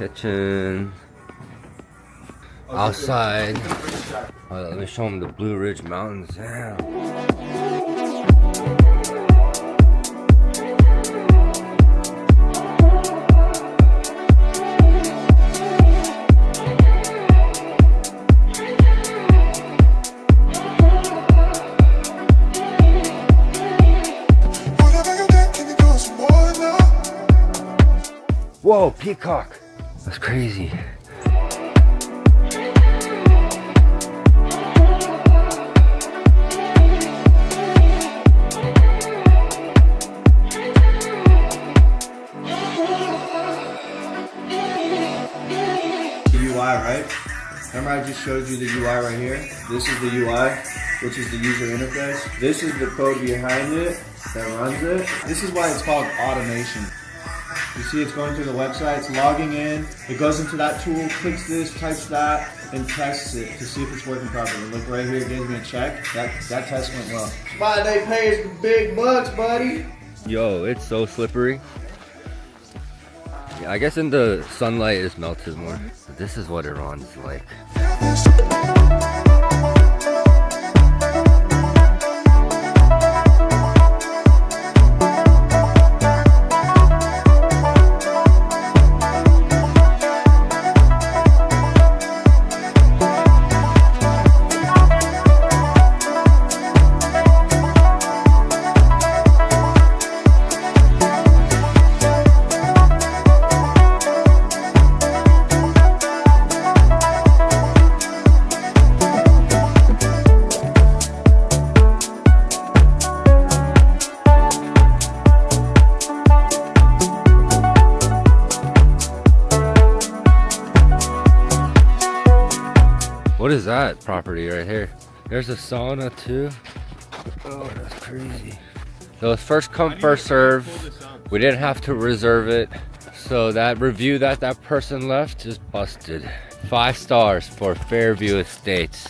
kitchen. Outside. Let me show them the Blue Ridge Mountains. Yeah. Whoa, peacock. That's crazy. Right? Remember I just showed you the UI right here? This is the UI, which is the user interface. This is the code behind it that runs it. This is why it's called automation. You see it's going through the website, it's logging in, it goes into that tool, clicks this, types that, and tests it to see if it's working properly. Look right here, it gives me a check. That test went well. Why they pay us the big bucks, buddy? Yo, it's so slippery. Yeah, I guess in the sunlight it's melted more. But this is what Iran's like. What is that property right here? There's a sauna too. Oh, that's crazy. So it's first come, first serve. We didn't have to reserve it. So that review that person left is busted. 5 stars for Fairview Estates.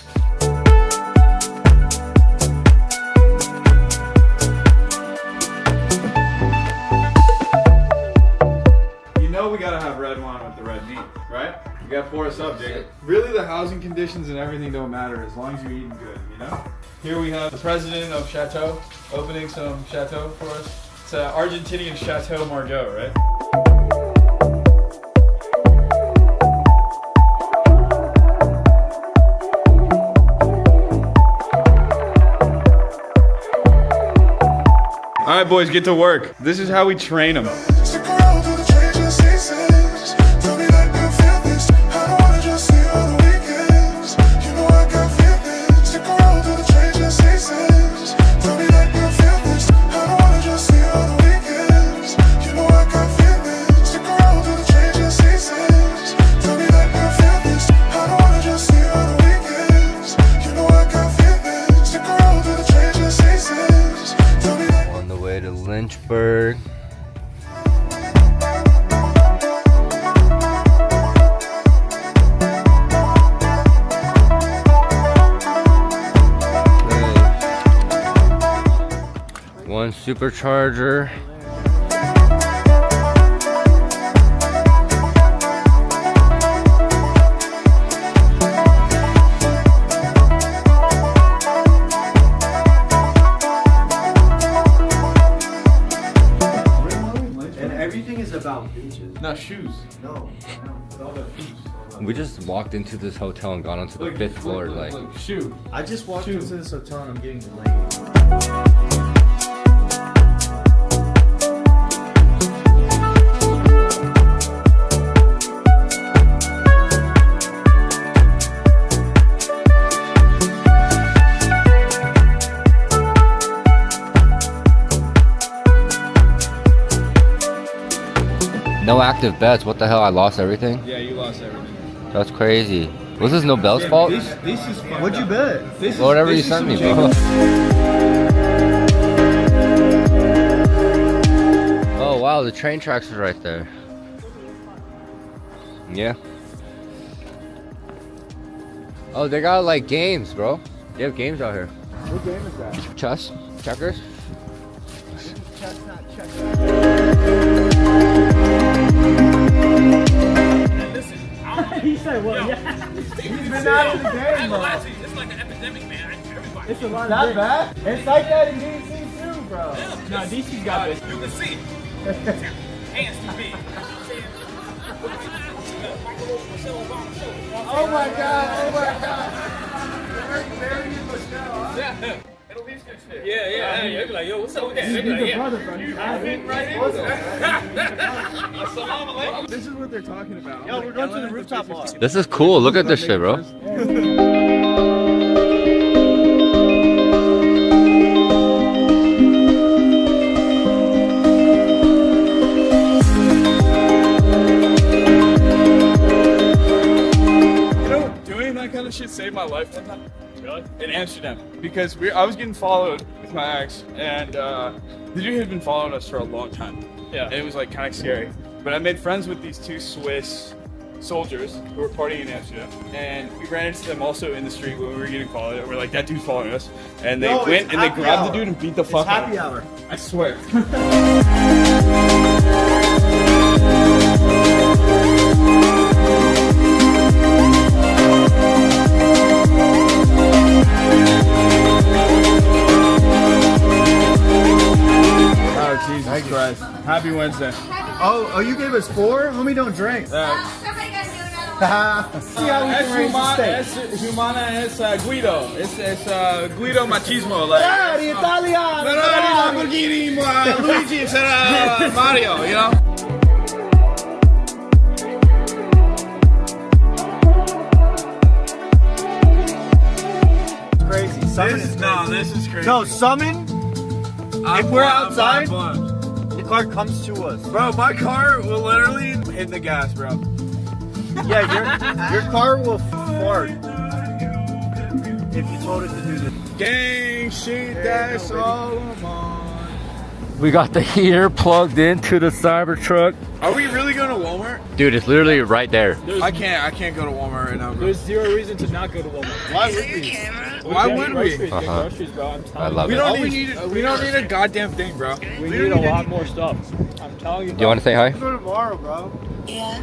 You know we gotta have red wine with the red meat, right? You gotta pour us up, Jake. Really, the housing conditions and everything don't matter as long as you're eating good, you know? Here we have the president of Chateau opening some Chateau for us. It's an Argentinian Chateau Margaux, right? All right, boys, get to work. This is how we train them. Lynchburg. One supercharger. About beaches. Not shoes. No. It's all about beach. We just walked into this hotel and got onto the 5th floor. Look, shoe. I just walked into this hotel and I'm getting delayed. No active bets. What the hell? I lost everything? Yeah, you lost everything. That's crazy. Was this Nobel's fault? This is What'd you bet? This is, Whatever this you is sent me, some bro. Jacob- Oh wow, the train tracks are right there. Yeah. Oh, they got like games, bro. They have games out here. What game is that? Chess? Checkers? That's a lot Not of bad? It's like that in DC too, bro. No, DC's got this. You can see. Hands too big. Oh my god, oh my god. Yeah. They be like, yo, what's up with that? They be like, yeah. This is what they're talking about. Yo, we're going to the rooftop bar. This is cool. Look at this shit, bro. Doing that kind of shit saved my life one time. Really? In Amsterdam. Because I was getting followed with my ex, and the dude had been following us for a long time. Yeah. And it was like kind of scary. But I made friends with these two Swiss soldiers who were partying in Amsterdam, and we ran into them also in the street when we were getting followed. And we're like, that dude's following us. And they went and they grabbed the dude and beat the fuck out of him. Happy hour. I swear. Oh, Jesus Christ. Happy Wednesday. Oh, you gave us 4? Homie, don't drink. See how we can raise the stakes. Humana es Guido. It's Guido machismo. Like, Ferrari, Italiano. Ferrari, Lamborghini, Luigi, Mario, you know? Crazy. Summon is crazy. This is crazy. No, summon. If we're outside, the car comes to us. Bro, my car will literally hit the gas, bro. Yeah, your car will fart if you told it to do this. Gang shit, that's all I'm on. We got the heater plugged into the Cybertruck. Are we really going to Walmart? Dude, it's literally right there. I can't go to Walmart right now, bro. There's zero reason to not go to Walmart. Why would we? Why would we? Get groceries, bro. I'm I telling love We it. don't need a goddamn thing, bro. you. We need a lot more stuff. I'm telling you. Do you want to say hi? Go tomorrow, bro. Yeah.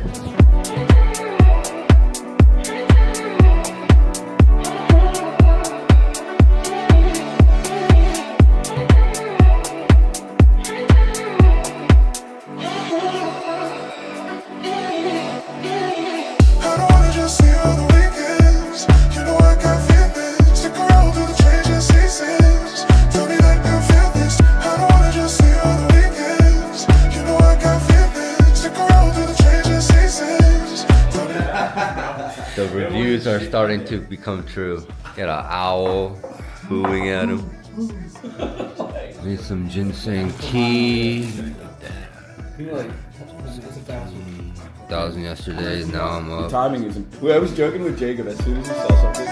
'Cause the reviews are starting to become true. Got an owl booing at him. Need some ginseng tea. 1,000 yesterday, now I'm up. Timing isn't. I was joking with Jacob as soon as he saw something.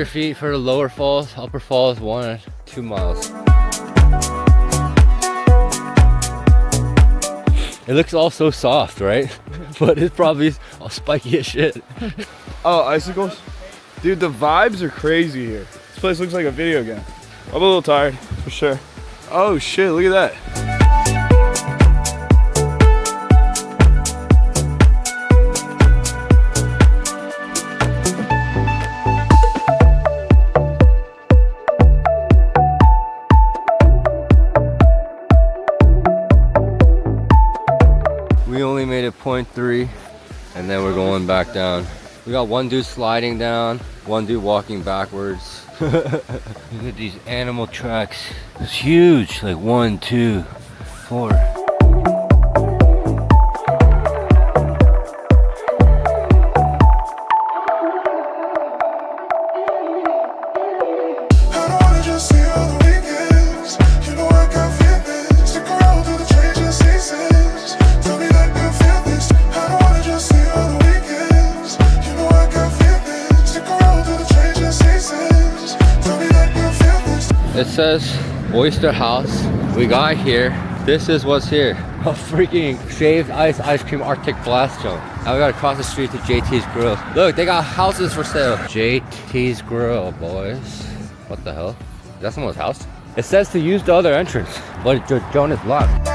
feet for the lower falls, upper falls 1 or 2 miles. It looks all so soft, right? But it's probably all spiky as shit. Oh, icicles? Dude, the vibes are crazy here. This place looks like a video game. I'm a little tired, for sure. Oh shit, look at that. We only made it 0.3 and then we're going back down. We got one dude sliding down, one dude walking backwards. Look at these animal tracks. It's huge, like 1, 2, 4. says Oyster House. We got here. This is what's here. A freaking shaved ice cream Arctic Blast Zone. Now we gotta cross the street to JT's Grill. Look, they got houses for sale. JT's Grill, boys. What the hell? Is that someone's house? It says to use the other entrance, but Joan is locked.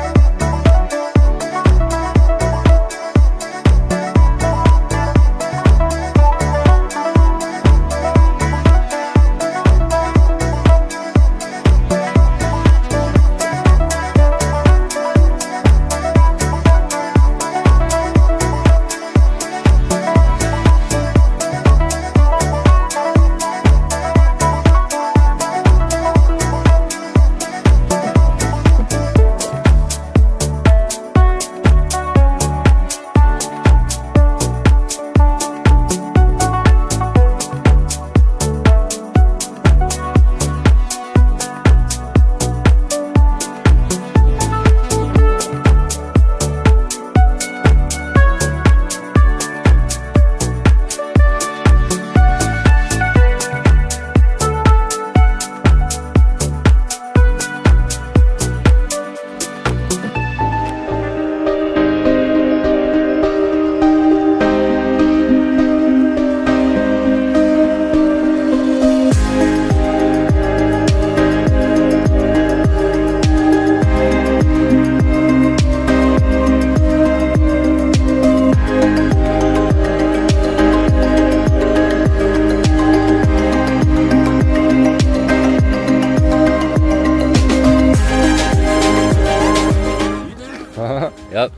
Yep.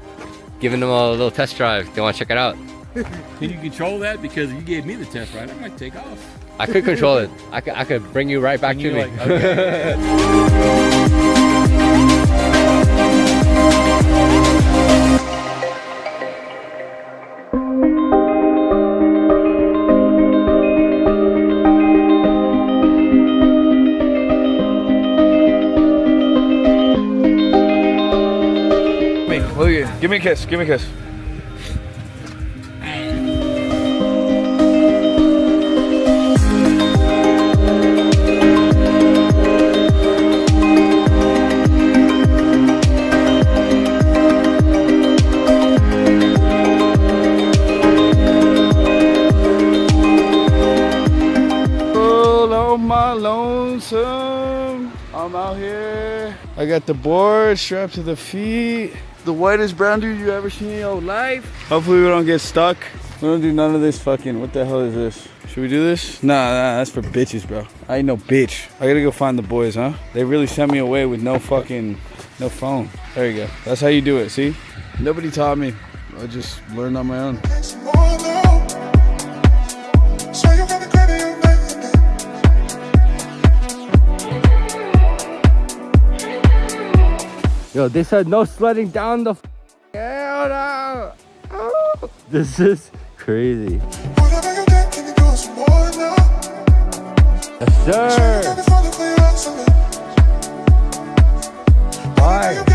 Giving them a little test drive. They want to check it out. Can you control that? Because you gave me the test ride. I might take off. I could control it. I could bring you right back to me. Like, okay. Give me a kiss. Give me a kiss. Oh, my lonesome. I'm out here. I got the board strapped to the feet. The whitest brown dude you ever seen in your life. Hopefully we don't get stuck. We don't do none of this fucking, what the hell is this? Should we do this? Nah, that's for bitches, bro. I ain't no bitch. I gotta go find the boys, huh? They really sent me away with no fucking, no phone. There you go. That's how you do it, see? Nobody taught me. I just learned on my own. Yo, they said no sledding down the hell no. Oh, this is crazy. Yes, sir. All right.